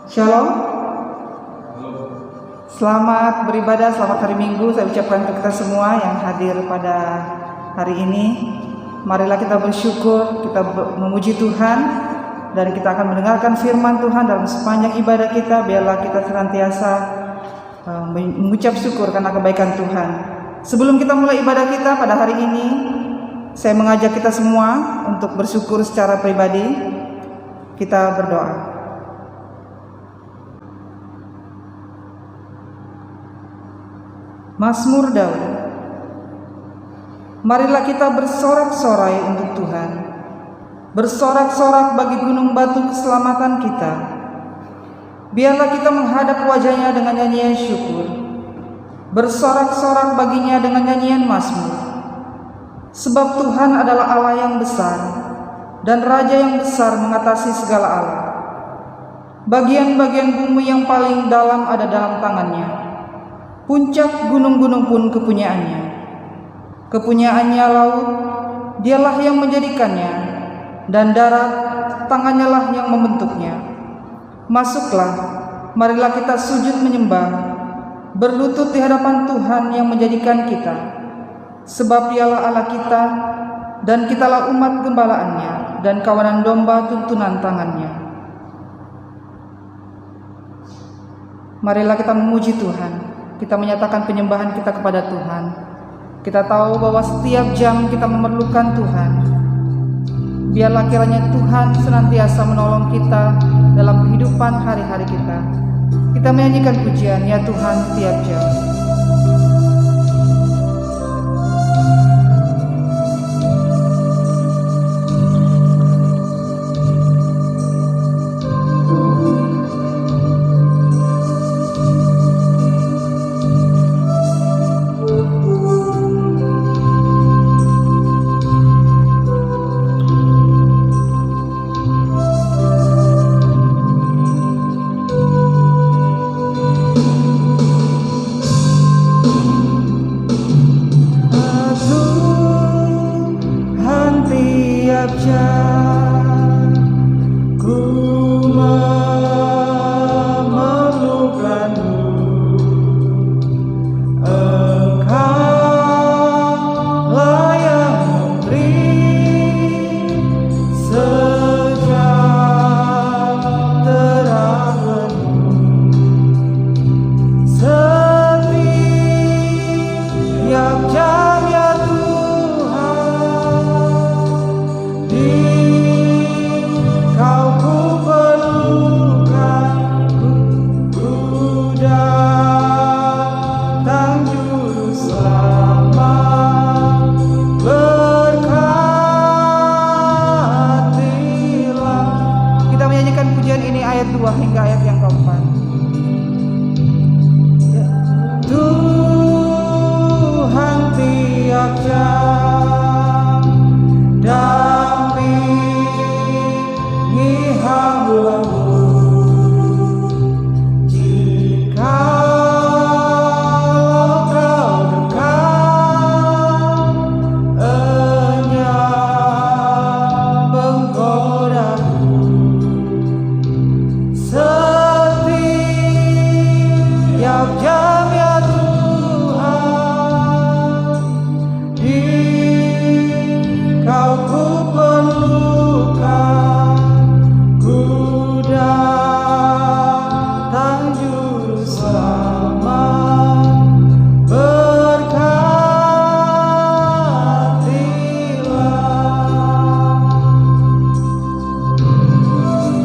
Shalom. Selamat beribadah, selamat hari Minggu. Saya ucapkan untuk kita semua yang hadir pada hari ini. Marilah kita bersyukur, kita memuji Tuhan, dan kita akan mendengarkan firman Tuhan dalam sepanjang ibadah kita. Biarlah kita senantiasa mengucap syukur karena kebaikan Tuhan. Sebelum kita mulai ibadah kita pada hari ini, saya mengajak kita semua untuk bersyukur secara pribadi. Kita berdoa. Mazmur Daud. Marilah kita bersorak-sorai untuk Tuhan, bersorak-sorak bagi gunung batu keselamatan kita. Biarlah kita menghadap wajahnya dengan nyanyian syukur, bersorak-sorak baginya dengan nyanyian mazmur. Sebab Tuhan adalah Allah yang besar, dan Raja yang besar mengatasi segala Allah. Bagian-bagian bumi yang paling dalam ada dalam tangannya. Puncak gunung-gunung pun kepunyaannya. Kepunyaannya laut, dialah yang menjadikannya, dan darat, tangannya lah yang membentuknya. Masuklah, marilah kita sujud menyembah, berlutut di hadapan Tuhan yang menjadikan kita. Sebab dialah Allah kita, dan kitalah umat gembalaannya, dan kawanan domba tuntunan tangannya. Marilah kita memuji Tuhan. Kita menyatakan penyembahan kita kepada Tuhan. Kita tahu bahwa setiap jam kita memerlukan Tuhan. Biarlah kiranya Tuhan senantiasa menolong kita dalam kehidupan hari-hari kita. Kita menyanyikan pujian, ya Tuhan, tiap jam.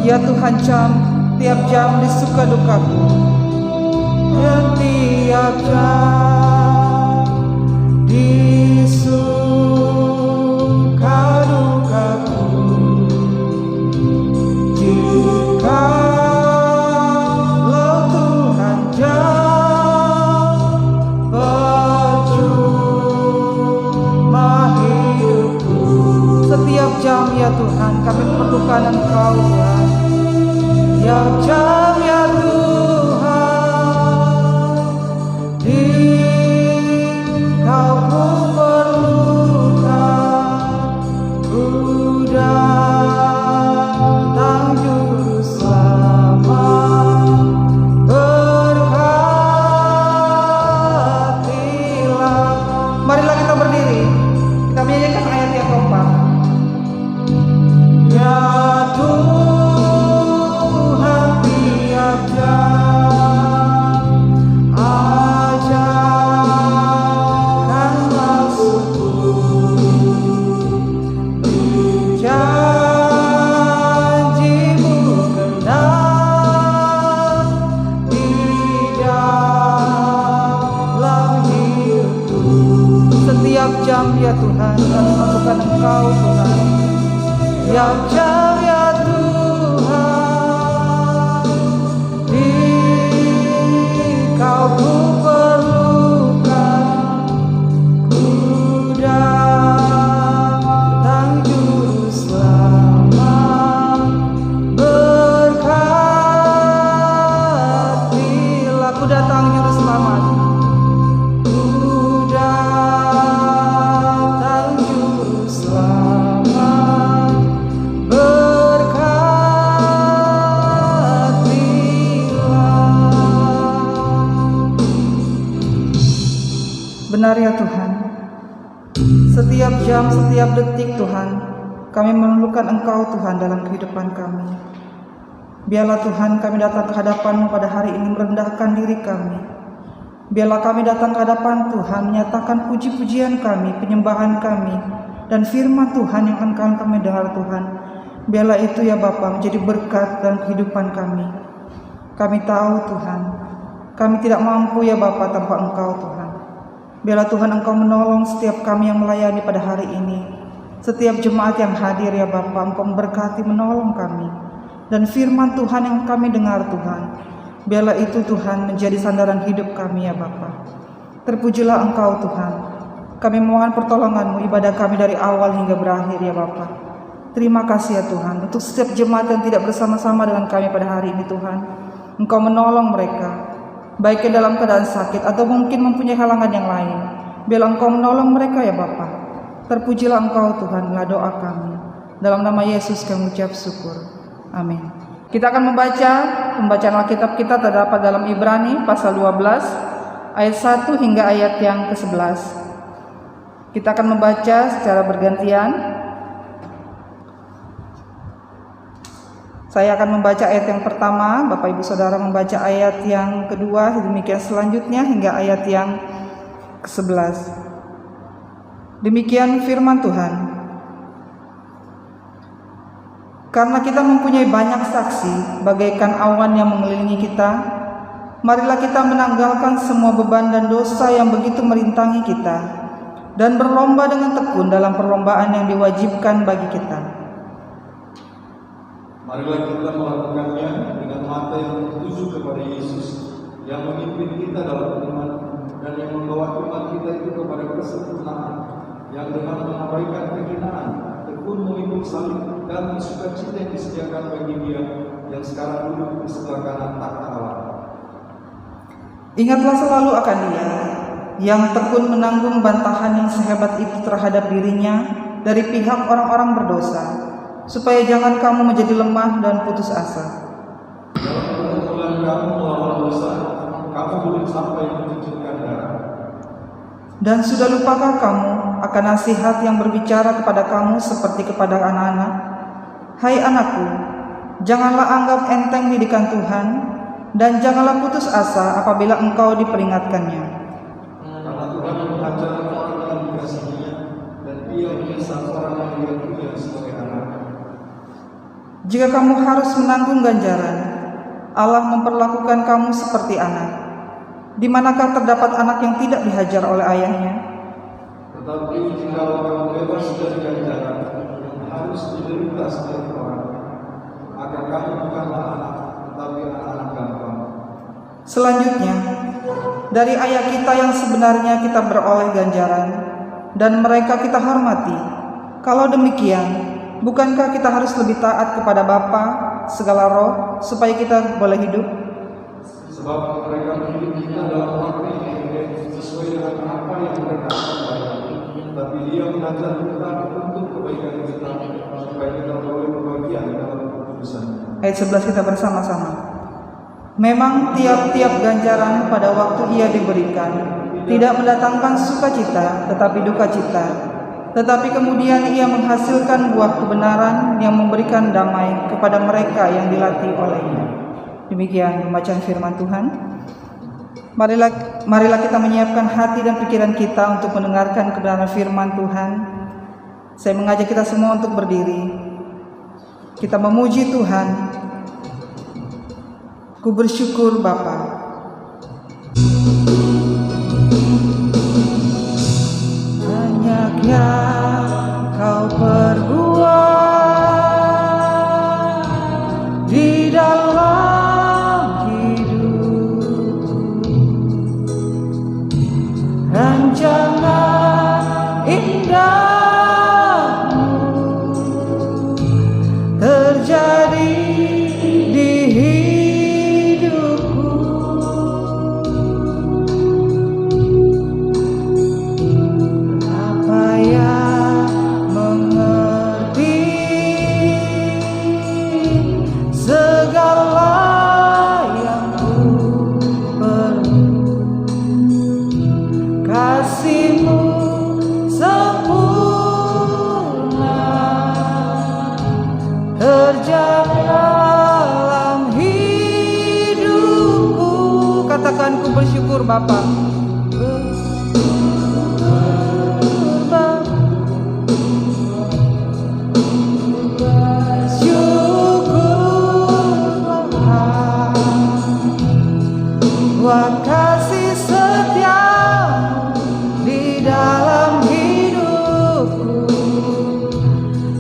Ya Tuhan, tiap jam di suka dukaku, dan tiap jam di suka dukaku. Jikalau Tuhan jauh, percuma hidupku. Setiap jam ya Tuhan, kami memerlukan Engkau Tuhan. Tiap jam ya Tuhan, di Kau ku perlu. Benar ya Tuhan, setiap jam, setiap detik Tuhan, kami memerlukan Engkau Tuhan dalam kehidupan kami. Biarlah Tuhan kami datang ke hadapan-Mu pada hari ini merendahkan diri kami. Biarlah kami datang ke hadapan Tuhan menyatakan puji-pujian kami, penyembahan kami, dan firman Tuhan yang akan kami dengar Tuhan. Biarlah itu ya Bapa menjadi berkat dalam kehidupan kami. Kami tahu Tuhan, kami tidak mampu ya Bapa tanpa Engkau Tuhan. Biarlah Tuhan Engkau menolong setiap kami yang melayani pada hari ini. Setiap jemaat yang hadir ya Bapa, Engkau memberkati menolong kami. Dan firman Tuhan yang kami dengar Tuhan, biarlah itu Tuhan menjadi sandaran hidup kami ya Bapa. Terpujilah Engkau Tuhan. Kami mohon pertolongan-Mu ibadah kami dari awal hingga berakhir ya Bapa. Terima kasih ya Tuhan untuk setiap jemaat yang tidak bersama-sama dengan kami pada hari ini Tuhan. Engkau menolong mereka, baiknya dalam keadaan sakit atau mungkin mempunyai halangan yang lain. Biarlah Engkau menolong mereka ya Bapa. Terpujilah Engkau Tuhan, inilah doa kami. Dalam nama Yesus kami ucap syukur. Amin. Kita akan membaca pembacaan Alkitab kita terdapat dalam Ibrani pasal 12 ayat 1 hingga ayat yang ke-11. Kita akan membaca secara bergantian. Saya akan membaca ayat yang pertama, Bapak Ibu Saudara membaca ayat yang kedua, demikian selanjutnya hingga ayat yang ke-11. Demikian firman Tuhan. Karena kita mempunyai banyak saksi bagaikan awan yang mengelilingi kita, marilah kita menanggalkan semua beban dan dosa yang begitu merintangi kita, dan berlomba dengan tekun dalam perlombaan yang diwajibkan bagi kita. Marilah kita melakukannya dengan mata yang tertuju kepada Yesus, yang memimpin kita dalam iman dan yang membawa iman kita itu kepada kesempurnaan, yang dengan mengabaikan kehinaan tekun memikul salib dan sukacita yang disediakan bagi Dia yang sekarang duduk di sebelah kanan takhta Allah. Ingatlah selalu akan Dia yang tekun menanggung bantahan yang sehebat itu terhadap dirinya dari pihak orang-orang berdosa, supaya jangan kamu menjadi lemah dan putus asa. Dalam pergumulan kamu melawan dosa, kamu belum sampai mencucurkan darah. Dan sudah lupakah kamu akan nasihat yang berbicara kepada kamu seperti kepada anak-anak? Hai anakku, janganlah anggap enteng didikan Tuhan, dan janganlah putus asa apabila engkau diperingatkannya. Karena Tuhan mengajar orang yang dikasihinya, dan Ia menyesal orang yang Dia punya sebagai anak. Jika kamu harus menanggung ganjaran, Allah memperlakukan kamu seperti anak. Di manakah terdapat anak yang tidak dihajar oleh ayahnya? Tetapi jika kamu bebas dari ganjaran yang harus diderita setiap orang, maka kamu bukanlah anak, tetapi anak-anak gampang. Selanjutnya, dari ayah kita yang sebenarnya kita beroleh ganjaran, dan mereka kita hormati. Kalau demikian, bukankah kita harus lebih taat kepada Bapa segala roh, supaya kita boleh hidup? Sebab mereka mendidik kita dalam waktu ini sesuai dengan apa yang mereka katakan, tapi Dia mengajar kita untuk kebaikan kita, supaya kita boleh berbahagia dalam keputusan. Ayat 11 kita bersama-sama. Memang tiap-tiap ganjaran pada waktu ia diberikan tidak mendatangkan sukacita, tetapi duka cita. Tetapi kemudian ia menghasilkan buah kebenaran yang memberikan damai kepada mereka yang dilatih olehnya. Demikian pembacaan firman Tuhan. Marilah kita menyiapkan hati dan pikiran kita untuk mendengarkan kebenaran firman Tuhan. Saya mengajak kita semua untuk berdiri. Kita memuji Tuhan. Ku bersyukur Bapa. Banyak yang Kau perbuat di dalam hidupku, rancangan indahmu terjadi di hidupku. Bapa. Buat kasih setiamu di dalam hidupku,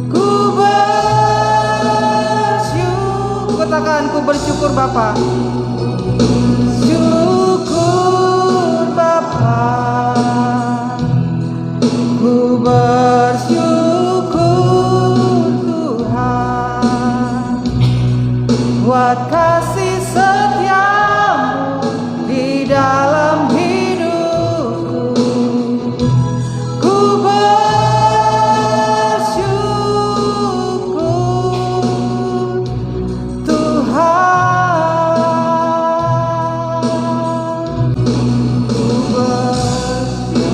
ku bersyukur. Katakan, ku bersyukur Bapa. Syukur Bapa, ku bersyukur Tuhan buat kasih setiamu di dalam hidupku, ku bersyukur Tuhan, ku bersyukur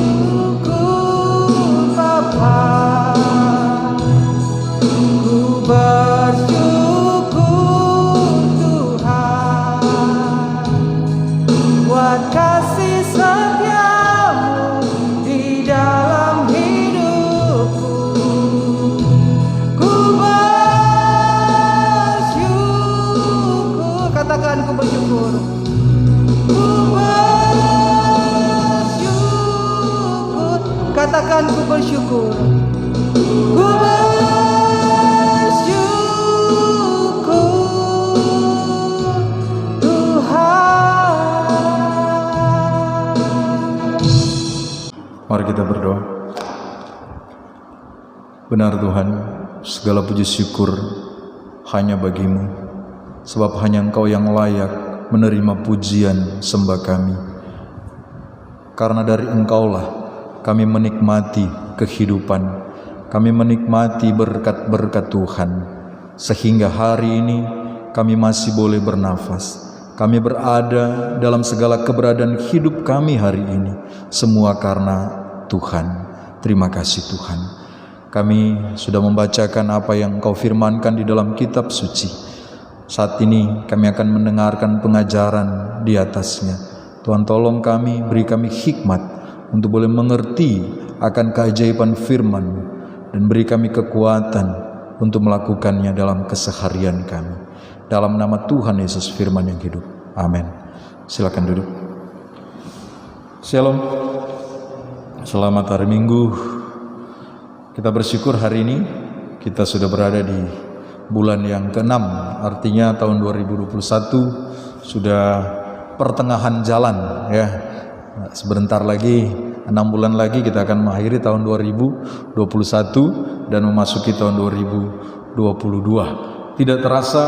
Bapa, ku bersyukur Tuhan buat kasih setiamu di dalam hidupku, ku bersyukur. Katakan, ku bersyukur. Ku bersyukur. Katakan, ku bersyukur. Ku bersyukur Tuhan. Mari kita berdoa. Benar Tuhan, segala puji syukur hanya bagimu, sebab hanya Engkau yang layak menerima pujian sembah kami. Karena dari Engkaulah kami menikmati kehidupan, kami menikmati berkat-berkat Tuhan, sehingga hari ini kami masih boleh bernafas. Kami berada dalam segala keberadaan hidup kami hari ini, semua karena Tuhan. Terima kasih Tuhan. Kami sudah membacakan apa yang Engkau firmankan di dalam kitab suci. Saat ini kami akan mendengarkan pengajaran di atasnya. Tuhan tolong kami, beri kami hikmat untuk boleh mengerti akan keajaiban firman, dan beri kami kekuatan untuk melakukannya dalam keseharian kami. Dalam nama Tuhan Yesus firman yang hidup. Amin. Silakan duduk. Shalom. Selamat hari Minggu. Kita bersyukur hari ini kita sudah berada di bulan yang ke-6. Artinya tahun 2021 sudah pertengahan jalan ya. Sebentar lagi, 6 bulan lagi kita akan mengakhiri tahun 2021 dan memasuki tahun 2022. Tidak terasa,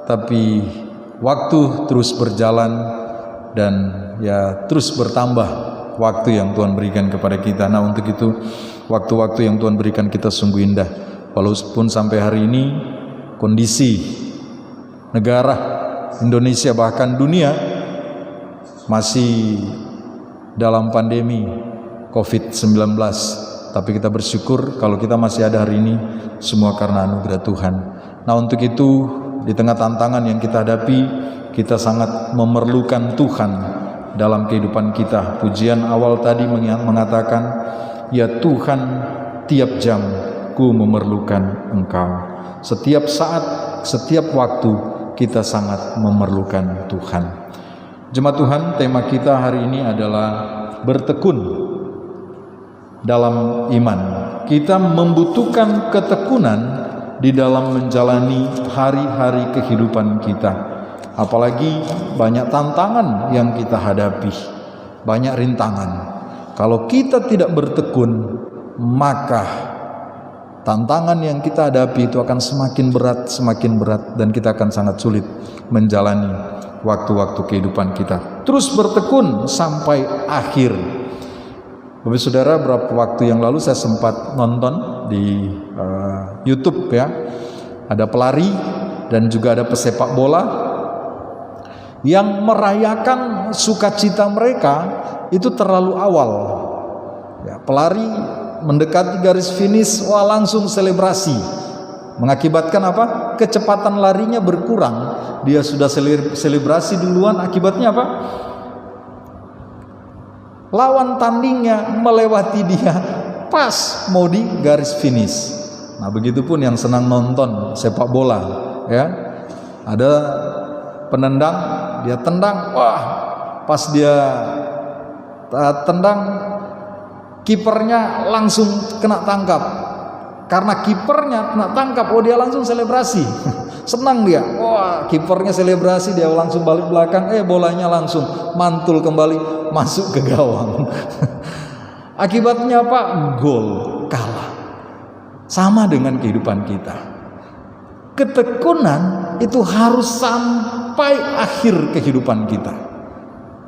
tapi waktu terus berjalan dan ya terus bertambah waktu yang Tuhan berikan kepada kita. Nah, untuk itu waktu-waktu yang Tuhan berikan kita sungguh indah. Walaupun sampai hari ini kondisi negara Indonesia bahkan dunia masih dalam pandemi COVID-19, tapi kita bersyukur kalau kita masih ada hari ini semua karena anugerah Tuhan. Nah, untuk itu di tengah tantangan yang kita hadapi, kita sangat memerlukan Tuhan dalam kehidupan kita. Pujian awal tadi mengatakan, ya Tuhan, tiap jam ku memerlukan Engkau. Setiap saat, setiap waktu kita sangat memerlukan Tuhan. Jemaat Tuhan, tema kita hari ini adalah bertekun dalam iman. Kita membutuhkan ketekunan di dalam menjalani hari-hari kehidupan kita. Apalagi banyak tantangan yang kita hadapi, banyak rintangan. Kalau kita tidak bertekun, maka tantangan yang kita hadapi itu akan semakin berat, dan kita akan sangat sulit menjalani waktu-waktu kehidupan kita. Terus bertekun sampai akhir. Bapak Saudara, beberapa waktu yang lalu saya sempat nonton di YouTube ya, ada pelari dan juga ada pesepak bola yang merayakan sukacita mereka itu terlalu awal. Ya, pelari mendekati garis finish, wah langsung selebrasi. Mengakibatkan apa? Kecepatan larinya berkurang. Dia sudah selebrasi duluan, akibatnya apa? lawan tandingnya melewati dia pas mau di garis finish. Nah, begitupun yang senang nonton sepak bola, ya. Ada penendang, dia tendang, wah, pas dia tendang, kipernya langsung kena tangkap. Karena kipernya kena tangkap, oh dia langsung selebrasi. Senang dia, wah, kipernya selebrasi, dia langsung balik belakang, bolanya langsung mantul kembali masuk ke gawang. Akibatnya apa? Gol, kalah. Sama dengan kehidupan kita. Ketekunan itu harus sampai akhir kehidupan kita,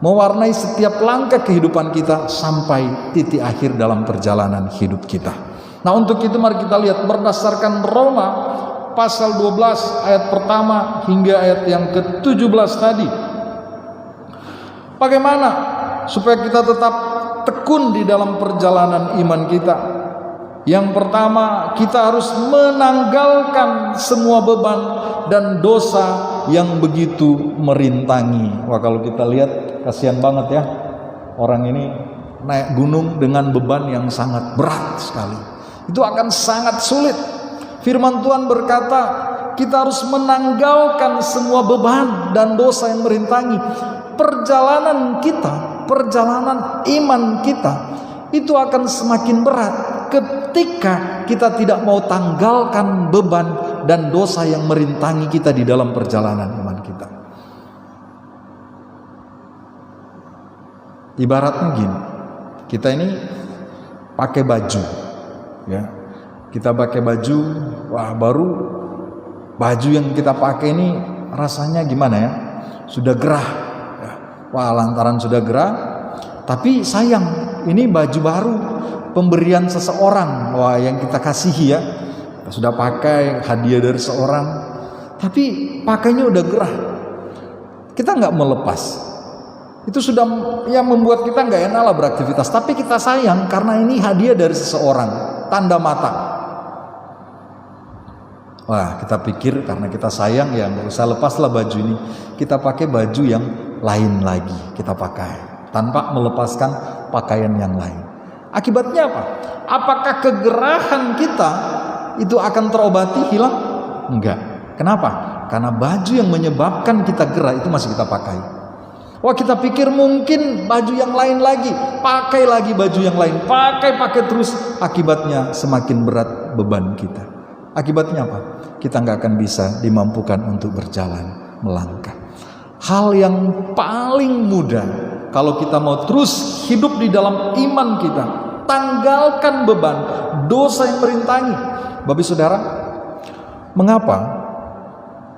mewarnai setiap langkah kehidupan kita sampai titik akhir dalam perjalanan hidup kita. Nah, untuk itu mari kita lihat berdasarkan Roma pasal 12 ayat pertama hingga ayat yang ke-17 tadi. Bagaimana supaya kita tetap tekun di dalam perjalanan iman kita? Yang pertama, kita harus menanggalkan semua beban dan dosa yang begitu merintangi. Wah, kalau kita lihat kasihan banget ya, orang ini naik gunung dengan beban yang sangat berat sekali. Itu akan sangat sulit. Firman Tuhan berkata, kita harus menanggalkan semua beban dan dosa yang merintangi. Perjalanan kita, perjalanan iman kita, itu akan semakin berat ketika kita tidak mau tanggalkan beban dan dosa yang merintangi kita di dalam perjalanan iman kita. Ibaratnya gini, kita ini pakai baju, ya. Kita pakai baju, wah, baru baju yang kita pakai ini rasanya gimana ya? Sudah gerah, ya. Wah, lantaran sudah gerah, tapi sayang, ini baju baru pemberian seseorang, wah, yang kita kasihi ya. Kita sudah pakai hadiah dari seorang, tapi pakainya udah gerah. Kita nggak melepas. Itu sudah yang membuat kita nggak enak lah beraktivitas. Tapi kita sayang karena ini hadiah dari seseorang, tanda mata. Wah, kita pikir karena kita sayang ya nggak usah lepaslah baju ini. Kita pakai baju yang lain lagi, kita pakai tanpa melepaskan pakaian yang lain. Akibatnya apa? Apakah kegerahan kita itu akan terobati, hilang? Enggak. Kenapa? Karena baju yang menyebabkan kita gerah itu masih kita pakai. Wah, kita pikir mungkin baju yang lain lagi, pakai lagi baju yang lain, pakai terus. Akibatnya semakin berat beban kita. Akibatnya apa? Kita nggak akan bisa dimampukan untuk berjalan, melangkah. Hal yang paling mudah kalau kita mau terus hidup di dalam iman kita, tanggalkan beban dosa yang merintangi. Bapak saudara, mengapa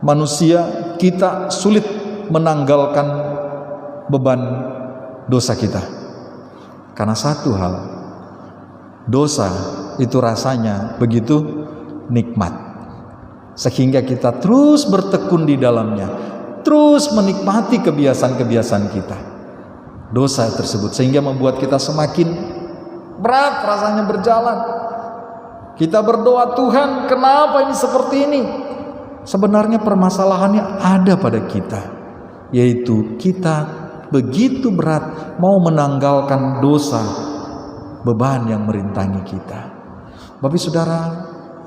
manusia kita sulit menanggalkan beban dosa kita? Karena satu hal, dosa itu rasanya begitu nikmat, sehingga kita terus bertekun di dalamnya, terus menikmati kebiasaan-kebiasaan kita, dosa tersebut, sehingga membuat kita semakin berat rasanya berjalan. Kita berdoa, Tuhan, kenapa ini seperti ini? Sebenarnya permasalahannya ada pada kita, yaitu kita begitu berat mau menanggalkan dosa, beban yang merintangi kita. Bapak saudara,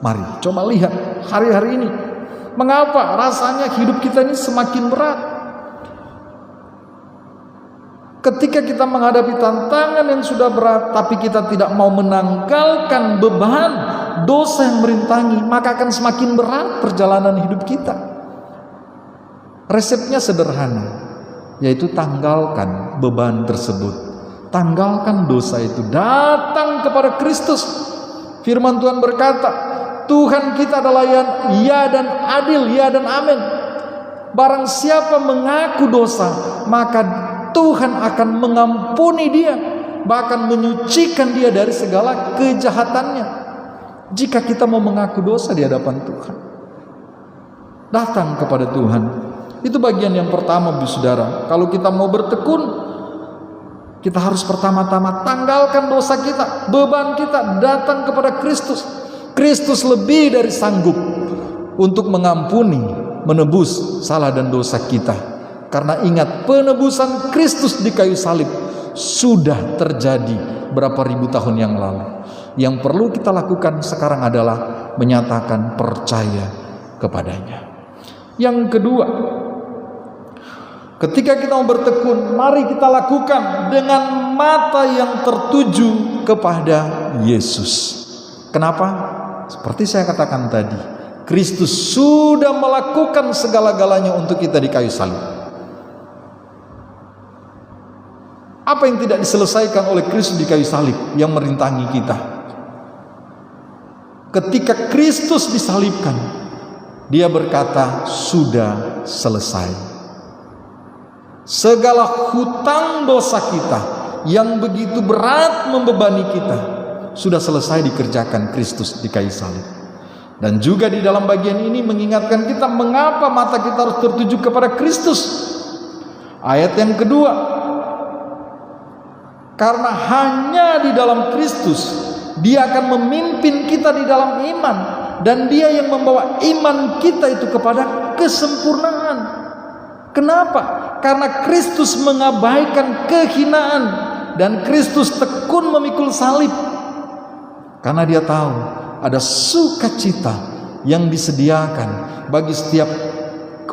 mari coba lihat hari-hari ini, mengapa rasanya hidup kita ini semakin berat. Ketika kita menghadapi tantangan yang sudah berat, tapi kita tidak mau menanggalkan beban dosa yang merintangi, maka akan semakin berat perjalanan hidup kita. Resepnya sederhana, yaitu tanggalkan beban tersebut, tanggalkan dosa itu, datang kepada Kristus. Firman Tuhan berkata, Tuhan kita adalah ya dan adil, ya dan amin. Barang siapa mengaku dosa, maka Tuhan akan mengampuni dia, bahkan menyucikan dia dari segala kejahatannya. Jika kita mau mengaku dosa di hadapan Tuhan, datang kepada Tuhan. Itu bagian yang pertama, Bu Saudara. Kalau kita mau bertekun, kita harus pertama-tama tanggalkan dosa kita, beban kita, datang kepada Kristus. Kristus lebih dari sanggup untuk mengampuni, menebus salah dan dosa kita. Karena ingat, penebusan Kristus di kayu salib sudah terjadi berapa ribu tahun yang lalu. Yang perlu kita lakukan sekarang adalah menyatakan percaya kepadanya. Yang kedua, ketika kita mau bertekun, mari kita lakukan dengan mata yang tertuju kepada Yesus. Kenapa? Seperti saya katakan tadi, Kristus sudah melakukan segala-galanya untuk kita di kayu salib. Apa yang tidak diselesaikan oleh Kristus di kayu salib yang merintangi kita? Ketika Kristus disalibkan, Dia berkata, sudah selesai. Segala hutang dosa kita yang begitu berat membebani kita sudah selesai dikerjakan Kristus di kayu salib. Dan juga di dalam bagian ini mengingatkan kita mengapa mata kita harus tertuju kepada Kristus. Ayat yang kedua, karena hanya di dalam Kristus Dia akan memimpin kita di dalam iman, dan Dia yang membawa iman kita itu kepada kesempurnaan. Kenapa? Karena Kristus mengabaikan kehinaan dan Kristus tekun memikul salib. Karena Dia tahu ada sukacita yang disediakan bagi setiap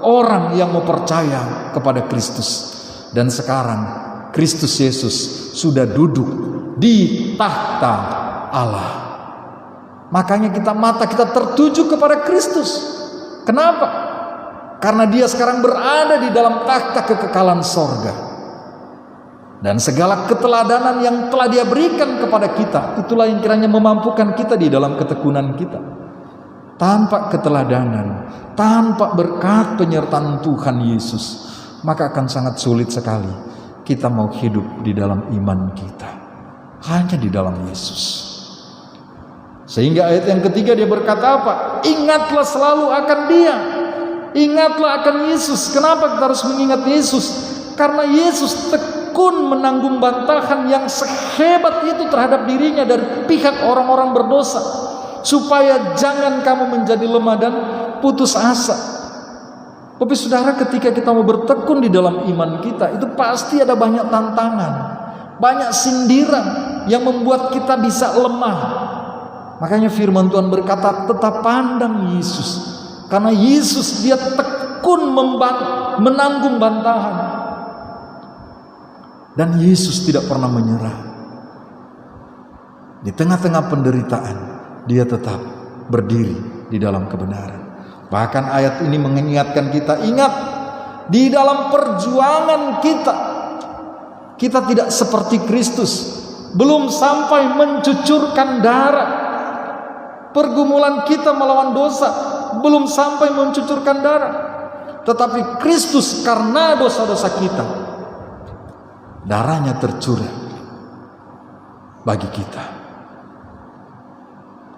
orang yang mau percaya kepada Kristus. Dan sekarang Kristus Yesus sudah duduk di tahta Allah. Makanya mata kita tertuju kepada Kristus. Kenapa? Karena Dia sekarang berada di dalam takhta kekekalan sorga. Dan segala keteladanan yang telah Dia berikan kepada kita, itulah yang kiranya memampukan kita di dalam ketekunan kita. Tanpa keteladanan, tanpa berkat penyertaan Tuhan Yesus, maka akan sangat sulit sekali kita mau hidup di dalam iman kita. Hanya di dalam Yesus. Sehingga ayat yang ketiga Dia berkata apa? Ingatlah selalu akan Dia. Ingatlah akan Yesus. Kenapa kita harus mengingat Yesus? Karena Yesus tekun menanggung bantahan yang sehebat itu terhadap dirinya dari pihak orang-orang berdosa, supaya jangan kamu menjadi lemah dan putus asa. Tapi saudara, ketika kita mau bertekun di dalam iman kita, itu pasti ada banyak tantangan, banyak sindiran yang membuat kita bisa lemah. Makanya firman Tuhan berkata, tetap pandang Yesus. Karena Yesus Dia tekun menanggung bantahan. Dan Yesus tidak pernah menyerah. Di tengah-tengah penderitaan, Dia tetap berdiri di dalam kebenaran. Bahkan ayat ini mengingatkan kita, ingat, di dalam perjuangan kita tidak seperti Kristus. Belum sampai mencucurkan darah. Pergumulan kita melawan dosa belum sampai mencucurkan darah, tetapi Kristus karena dosa-dosa kita, darahnya tercurah bagi kita.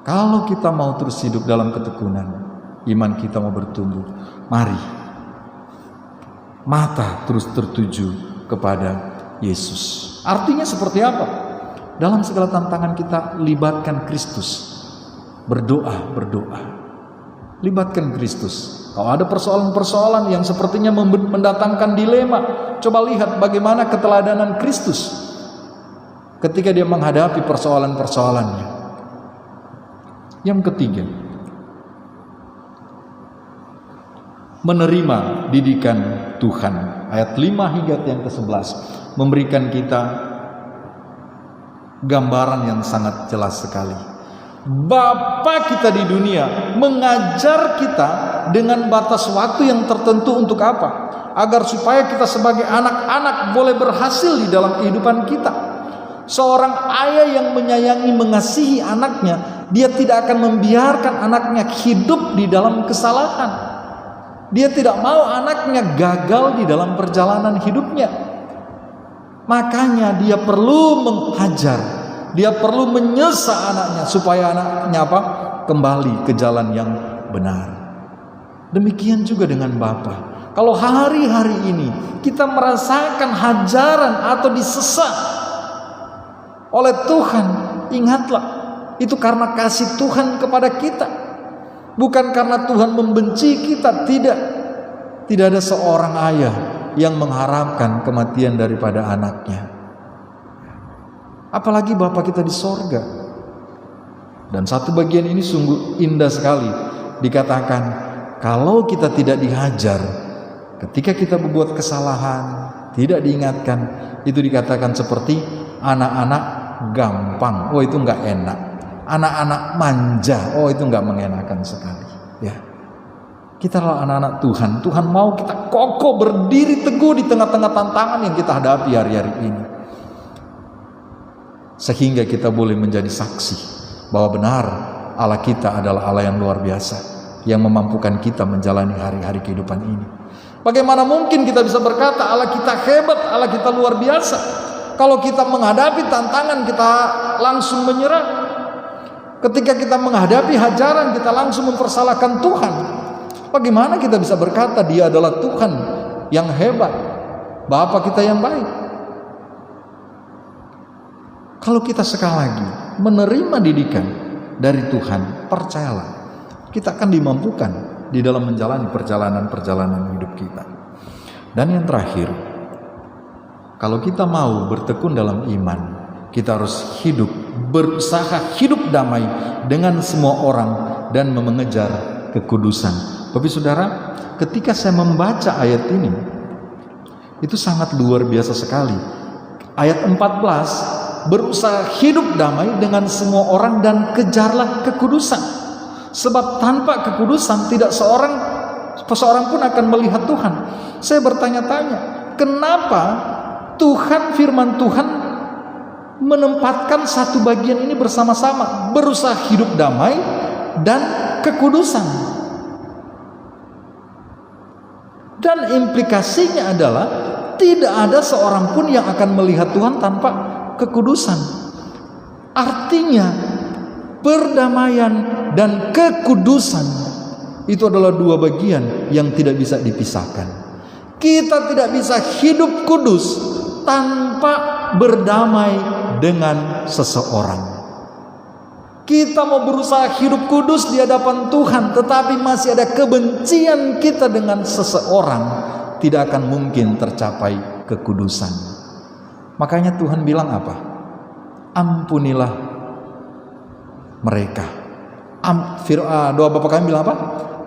Kalau kita mau terus hidup dalam ketekunan, iman kita mau bertumbuh, mari mata terus tertuju kepada Yesus. Artinya seperti apa? Dalam segala tantangan kita libatkan Kristus. Berdoa. Libatkan Kristus. Kalau ada persoalan-persoalan yang sepertinya mendatangkan dilema, coba lihat bagaimana keteladanan Kristus ketika Dia menghadapi persoalan-persoalannya. Yang ketiga, menerima didikan Tuhan. Ayat 5 hingga yang ke-11 memberikan kita gambaran yang sangat jelas sekali. Bapa kita di dunia mengajar kita dengan batas waktu yang tertentu untuk apa? Agar supaya kita sebagai anak-anak boleh berhasil di dalam kehidupan kita. Seorang ayah yang menyayangi, mengasihi anaknya, dia tidak akan membiarkan anaknya hidup di dalam kesalahan. Dia tidak mau anaknya gagal di dalam perjalanan hidupnya. Makanya dia perlu menghajar. Dia perlu menyesa anaknya supaya anaknya apa? Kembali ke jalan yang benar. Demikian juga dengan Bapa. Kalau hari-hari ini kita merasakan hajaran atau disesa oleh Tuhan, ingatlah, itu karena kasih Tuhan kepada kita. Bukan karena Tuhan membenci kita, tidak. Tidak ada seorang ayah yang mengharapkan kematian daripada anaknya. Apalagi Bapa kita di sorga. Dan satu bagian ini sungguh indah sekali. Dikatakan, kalau kita tidak dihajar, ketika kita berbuat kesalahan, tidak diingatkan, itu dikatakan seperti anak-anak gampang. Oh, itu enggak enak. Anak-anak manja. Oh, itu enggak mengenakan sekali. Ya. Kita adalah anak-anak Tuhan. Tuhan mau kita kokoh berdiri teguh di tengah-tengah tantangan yang kita hadapi hari-hari ini. Sehingga kita boleh menjadi saksi bahwa benar Allah kita adalah Allah yang luar biasa, yang memampukan kita menjalani hari-hari kehidupan ini. Bagaimana mungkin kita bisa berkata Allah kita hebat, Allah kita luar biasa, kalau kita menghadapi tantangan kita langsung menyerah. Ketika kita menghadapi hajaran kita langsung mempersalahkan Tuhan. Bagaimana kita bisa berkata Dia adalah Tuhan yang hebat, Bapa kita yang baik? Kalau kita sekali lagi menerima didikan dari Tuhan, percayalah, kita akan dimampukan di dalam menjalani perjalanan-perjalanan hidup kita. Dan yang terakhir, kalau kita mau bertekun dalam iman, kita harus berusaha hidup damai dengan semua orang dan mengejar kekudusan. Bapak Saudara, ketika saya membaca ayat ini, itu sangat luar biasa sekali. Ayat 14, berusaha hidup damai dengan semua orang dan kejarlah kekudusan. Sebab tanpa kekudusan tidak seorang pun akan melihat Tuhan. Saya bertanya-tanya, kenapa firman Tuhan menempatkan satu bagian ini bersama-sama, berusaha hidup damai dan kekudusan? Dan implikasinya adalah tidak ada seorang pun yang akan melihat Tuhan tanpa kekudusan. Artinya perdamaian dan kekudusan itu adalah dua bagian yang tidak bisa dipisahkan. Kita tidak bisa hidup kudus tanpa berdamai dengan seseorang. Kita mau berusaha hidup kudus di hadapan Tuhan, tetapi masih ada kebencian kita dengan seseorang, tidak akan mungkin tercapai kekudusan. Makanya Tuhan bilang apa? Ampunilah mereka. Doa Bapa kami bilang apa?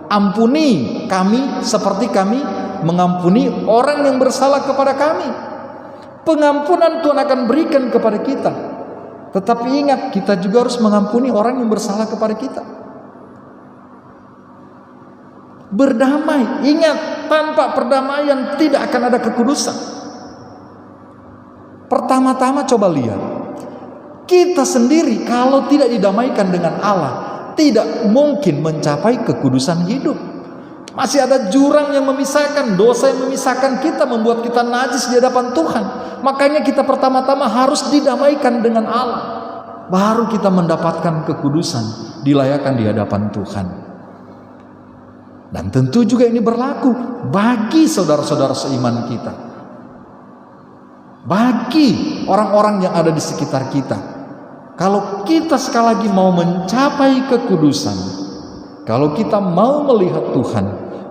Ampuni kami seperti kami mengampuni orang yang bersalah kepada kami. Pengampunan Tuhan akan berikan kepada kita. Tetapi ingat, kita juga harus mengampuni orang yang bersalah kepada kita. Berdamai, ingat, tanpa perdamaian tidak akan ada kekudusan. Pertama-tama coba lihat, kita sendiri kalau tidak didamaikan dengan Allah, tidak mungkin mencapai kekudusan hidup. Masih ada jurang yang memisahkan, dosa yang memisahkan kita, membuat kita najis di hadapan Tuhan. Makanya kita pertama-tama harus didamaikan dengan Allah, baru kita mendapatkan kekudusan, dilayakan di hadapan Tuhan. Dan tentu juga ini berlaku bagi saudara-saudara seiman kita, bagi orang-orang yang ada di sekitar kita. Kalau kita sekali lagi mau mencapai kekudusan, kalau kita mau melihat Tuhan,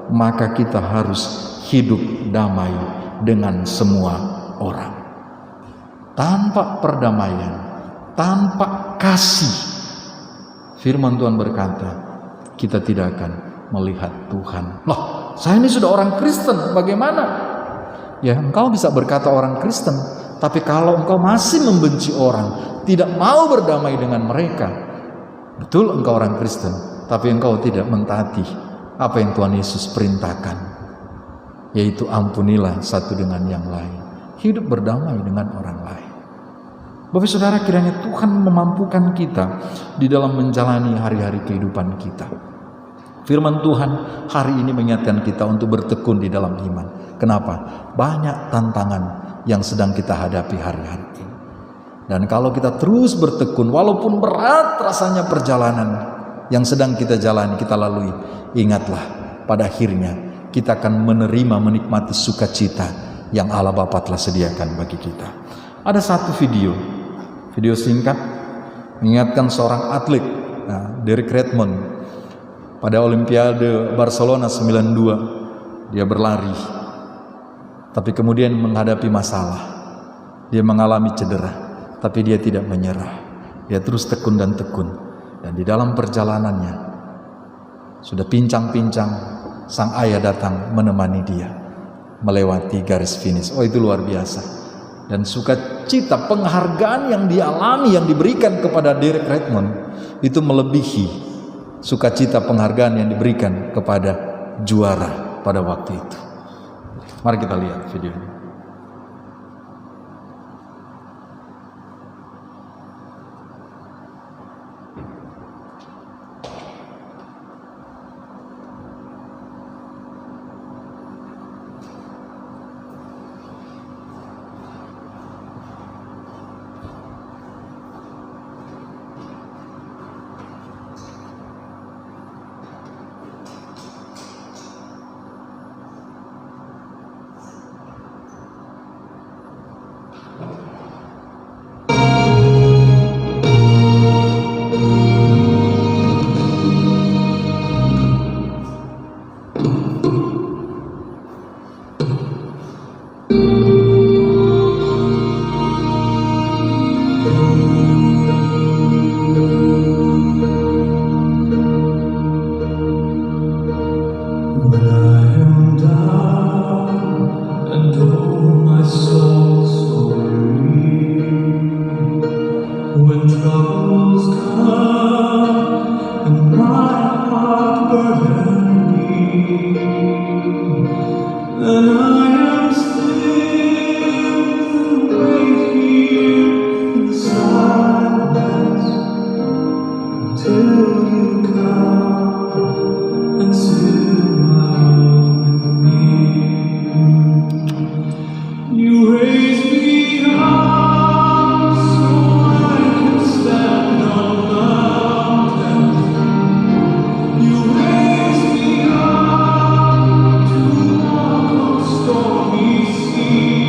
maka kita harus hidup damai dengan semua orang. Tanpa perdamaian, tanpa kasih, firman Tuhan berkata, kita tidak akan melihat Tuhan. Loh, saya ini sudah orang Kristen, bagaimana? Ya, engkau bisa berkata orang Kristen, tapi kalau engkau masih membenci orang, tidak mau berdamai dengan mereka, betul engkau orang Kristen, tapi engkau tidak mentaati apa yang Tuhan Yesus perintahkan, yaitu ampunilah satu dengan yang lain, hidup berdamai dengan orang lain. Bapak Saudara, kiranya Tuhan memampukan kita di dalam menjalani hari-hari kehidupan kita. Firman Tuhan hari ini mengingatkan kita untuk bertekun di dalam iman. Kenapa? Banyak tantangan yang sedang kita hadapi hari-hari ini. Dan kalau kita terus bertekun, walaupun berat rasanya perjalanan yang sedang kita jalani, kita lalui, ingatlah, pada akhirnya kita akan menikmati sukacita yang Allah Bapa telah sediakan bagi kita. Ada satu video singkat mengingatkan seorang atlet, Derek Redmond, pada Olimpiade Barcelona 92. Dia berlari, tapi kemudian menghadapi masalah, dia mengalami cedera. tapi dia tidak menyerah. Dia terus tekun dan tekun. Dan di dalam perjalanannya, sudah pincang-pincang, sang ayah datang menemani dia melewati garis finish. Oh, itu luar biasa. Dan sukacita penghargaan yang dialami, yang diberikan kepada Derek Redmond, itu melebihi sukacita penghargaan yang diberikan kepada juara pada waktu itu. Mari kita lihat video ini. See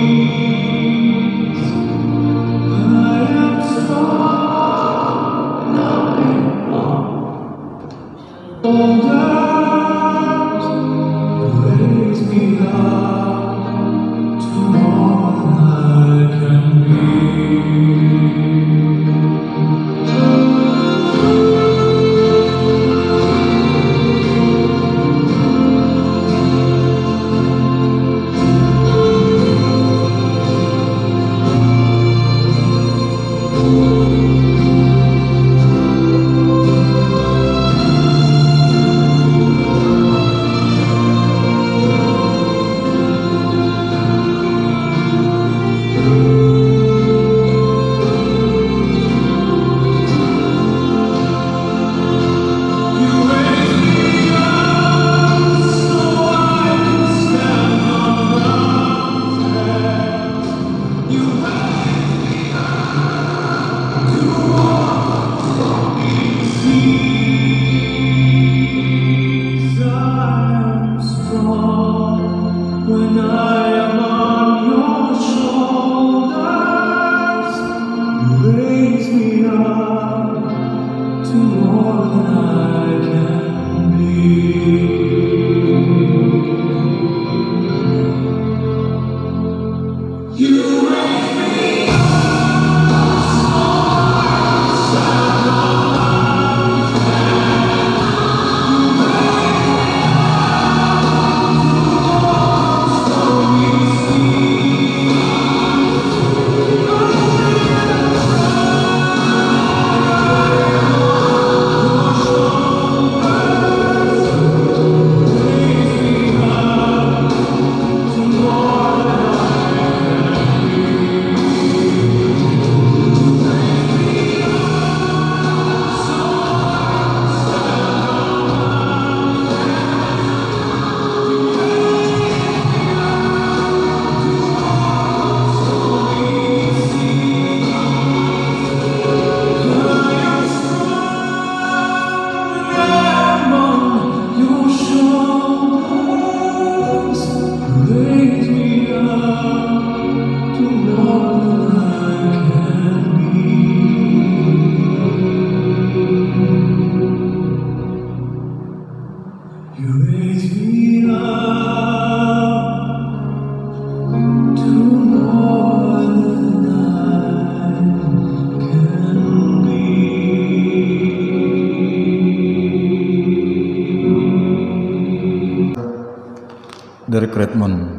Derek Redmond,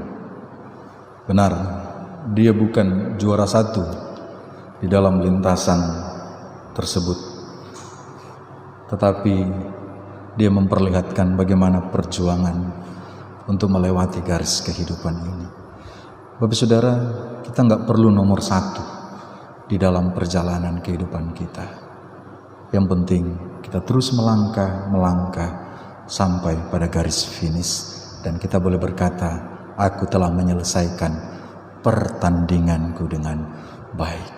benar, dia bukan juara satu di dalam lintasan tersebut, tetapi dia memperlihatkan bagaimana perjuangan untuk melewati garis kehidupan ini. Bapak Saudara, kita nggak perlu nomor satu di dalam perjalanan kehidupan kita. Yang penting kita terus melangkah sampai pada garis finish, dan kita boleh berkata, aku telah menyelesaikan pertandinganku dengan baik.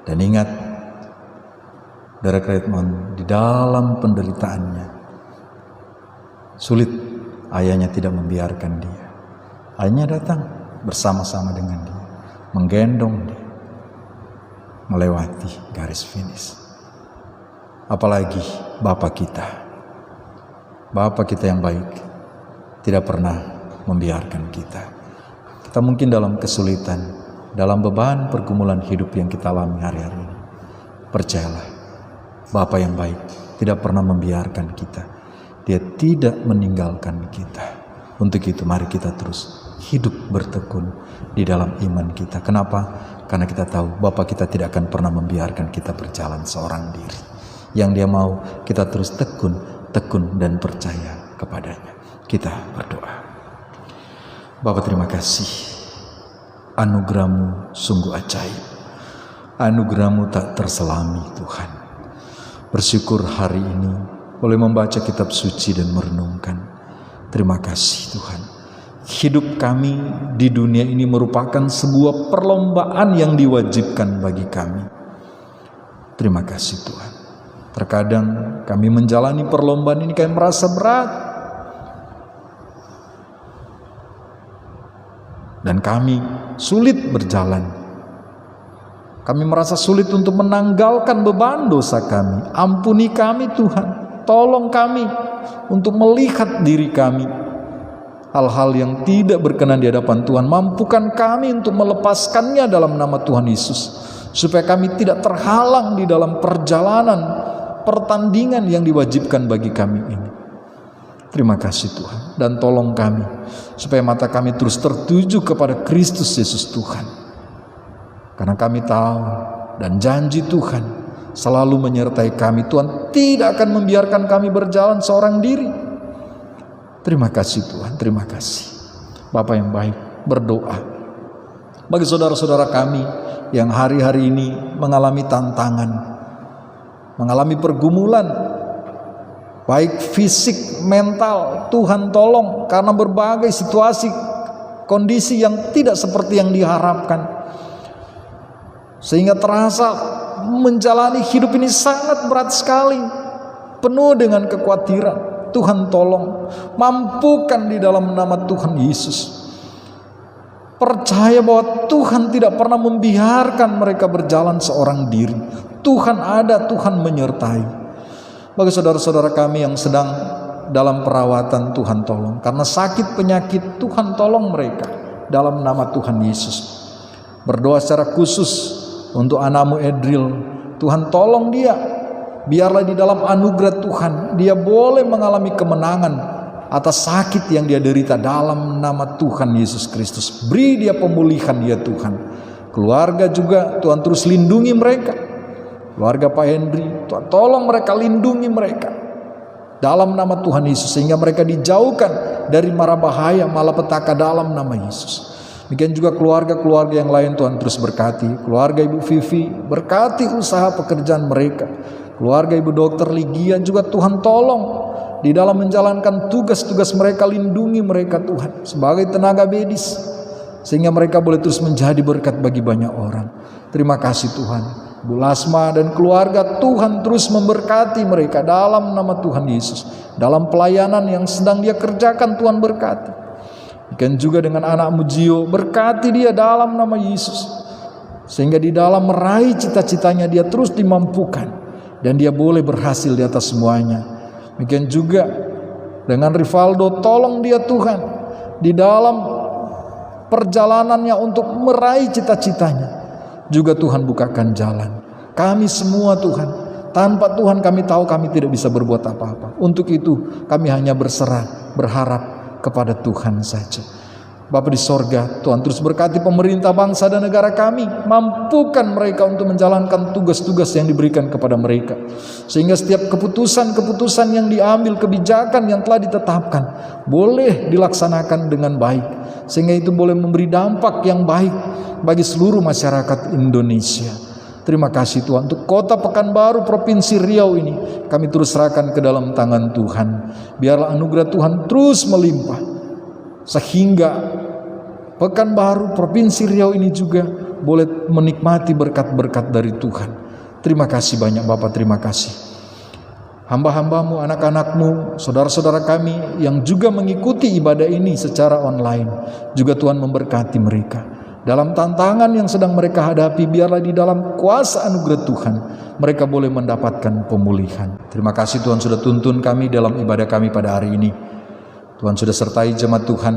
Dan ingat, Derek Redmond di dalam penderitaannya sulit, ayahnya tidak membiarkan dia. Ayahnya datang bersama-sama dengan dia, menggendong dia melewati garis finish. Apalagi Bapak kita yang baik tidak pernah membiarkan kita. Kita mungkin dalam kesulitan, dalam beban pergumulan hidup yang kita alami hari-hari ini, percayalah, Bapa yang baik tidak pernah membiarkan kita. Dia tidak meninggalkan kita. Untuk itu mari kita terus hidup bertekun di dalam iman kita. Kenapa? Karena kita tahu Bapa kita tidak akan pernah membiarkan kita berjalan seorang diri. Yang Dia mau kita terus tekun dan percaya kepadanya. Kita berdoa. Bapa, terima kasih. Anugerah-Mu sungguh ajaib. Anugerah-Mu tak terselami, Tuhan. Bersyukur hari ini boleh membaca kitab suci dan merenungkan. Terima kasih Tuhan. Hidup kami di dunia ini merupakan sebuah perlombaan yang diwajibkan bagi kami. Terima kasih Tuhan. Terkadang kami menjalani perlombaan ini kayak merasa berat. Dan kami sulit berjalan. Kami merasa sulit untuk menanggalkan beban dosa kami. Ampuni kami Tuhan. Tolong kami untuk melihat diri kami. Hal-hal yang tidak berkenan di hadapan Tuhan. Mampukan kami untuk melepaskannya dalam nama Tuhan Yesus. Supaya kami tidak terhalang di dalam perjalanan pertandingan yang diwajibkan bagi kami ini. Terima kasih Tuhan. Dan tolong kami supaya mata kami terus tertuju kepada Kristus Yesus Tuhan. Karena kami tahu dan janji Tuhan selalu menyertai kami. Tuhan tidak akan membiarkan kami berjalan seorang diri. Terima kasih Tuhan, terima kasih. Bapa yang baik, berdoa bagi saudara-saudara kami yang hari-hari ini mengalami tantangan, mengalami pergumulan, baik fisik, mental. Tuhan tolong, karena berbagai situasi, kondisi yang tidak seperti yang diharapkan. Sehingga terasa menjalani hidup ini sangat berat sekali, penuh dengan kekhawatiran. Tuhan tolong, mampukan di dalam nama Tuhan Yesus. Percaya bahwa Tuhan tidak pernah membiarkan mereka berjalan seorang diri. Tuhan ada, Tuhan menyertai. Bagi saudara-saudara kami yang sedang dalam perawatan, Tuhan tolong. Karena sakit penyakit, Tuhan tolong mereka dalam nama Tuhan Yesus. Berdoa secara khusus untuk anakmu Edril, Tuhan tolong dia, biarlah di dalam anugerah Tuhan dia boleh mengalami kemenangan atas sakit yang dia derita dalam nama Tuhan Yesus Kristus. Beri dia pemulihan ya Tuhan. Keluarga juga Tuhan terus lindungi mereka. Keluarga Pak Hendri, Tuhan tolong mereka, lindungi mereka dalam nama Tuhan Yesus, sehingga mereka dijauhkan dari mara bahaya, malapetaka dalam nama Yesus. Demikian juga keluarga-keluarga yang lain Tuhan terus berkati. Keluarga Ibu Vivi, berkati usaha pekerjaan mereka. Keluarga Ibu Dokter Ligia juga Tuhan tolong di dalam menjalankan tugas-tugas mereka, lindungi mereka Tuhan sebagai tenaga medis, sehingga mereka boleh terus menjadi berkat bagi banyak orang. Terima kasih Tuhan. Bu Lasma dan keluarga, Tuhan terus memberkati mereka dalam nama Tuhan Yesus. Dalam pelayanan yang sedang dia kerjakan, Tuhan berkati. Dan juga dengan anakmu Gio, berkati dia dalam nama Yesus, sehingga di dalam meraih cita-citanya dia terus dimampukan dan dia boleh berhasil di atas semuanya. Demikian juga dengan Rivaldo, tolong dia Tuhan di dalam perjalanannya untuk meraih cita-citanya. Juga Tuhan bukakan jalan. Kami semua Tuhan, tanpa Tuhan kami tahu kami tidak bisa berbuat apa-apa. Untuk itu kami hanya berserah, berharap kepada Tuhan saja. Bapa di sorga, Tuhan terus berkati pemerintah bangsa dan negara kami. Mampukan mereka untuk menjalankan tugas-tugas yang diberikan kepada mereka. Sehingga setiap keputusan-keputusan yang diambil, kebijakan yang telah ditetapkan, boleh dilaksanakan dengan baik. Sehingga itu boleh memberi dampak yang baik bagi seluruh masyarakat Indonesia. Terima kasih Tuhan untuk kota Pekanbaru Provinsi Riau ini. Kami terus serahkan ke dalam tangan Tuhan. Biarlah anugerah Tuhan terus melimpah. Sehingga Pekanbaru Provinsi Riau ini juga boleh menikmati berkat-berkat dari Tuhan. Terima kasih banyak Bapak, terima kasih. Hamba-hambamu, anak-anakmu, saudara-saudara kami yang juga mengikuti ibadah ini secara online, juga Tuhan memberkati mereka. Dalam tantangan yang sedang mereka hadapi, biarlah di dalam kuasa anugerah Tuhan mereka boleh mendapatkan pemulihan. Terima kasih Tuhan sudah tuntun kami dalam ibadah kami pada hari ini. Tuhan sudah sertai jemaat Tuhan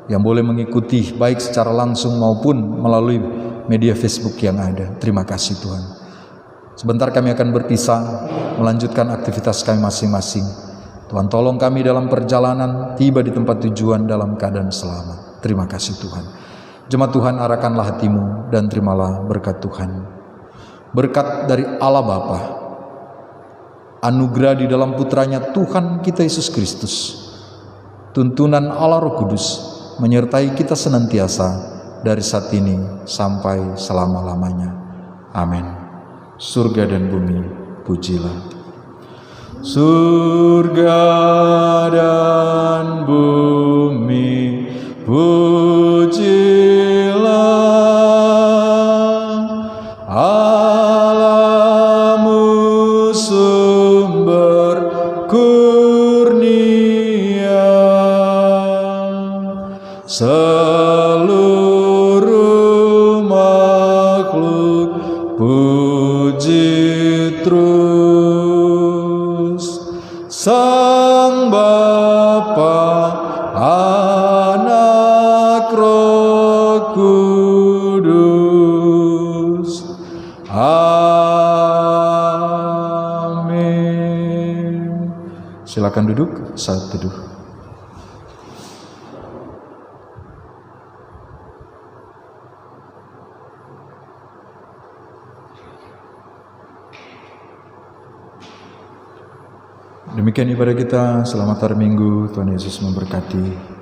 yang boleh mengikuti baik secara langsung maupun melalui media Facebook yang ada. Terima kasih Tuhan. Sebentar kami akan berpisah, melanjutkan aktivitas kami masing-masing. Tuhan tolong kami dalam perjalanan, tiba di tempat tujuan dalam keadaan selamat. Terima kasih Tuhan. Jemaat Tuhan, arahkanlah hatimu dan terimalah berkat Tuhan. Berkat dari Allah Bapa, anugerah di dalam putranya Tuhan kita Yesus Kristus, tuntunan Allah Roh Kudus menyertai kita senantiasa dari saat ini sampai selama-lamanya. Amin. Surga dan bumi pujilah. Surga dan bumi pujilah Allahmu sumber kurnia. Seluruh makhluk puji terus Sang Bapa, Anak, Roh Kudus. Amin. Silakan duduk saat teduh. Demikian ibadah kita. Selamat hari Minggu. Tuhan Yesus memberkati.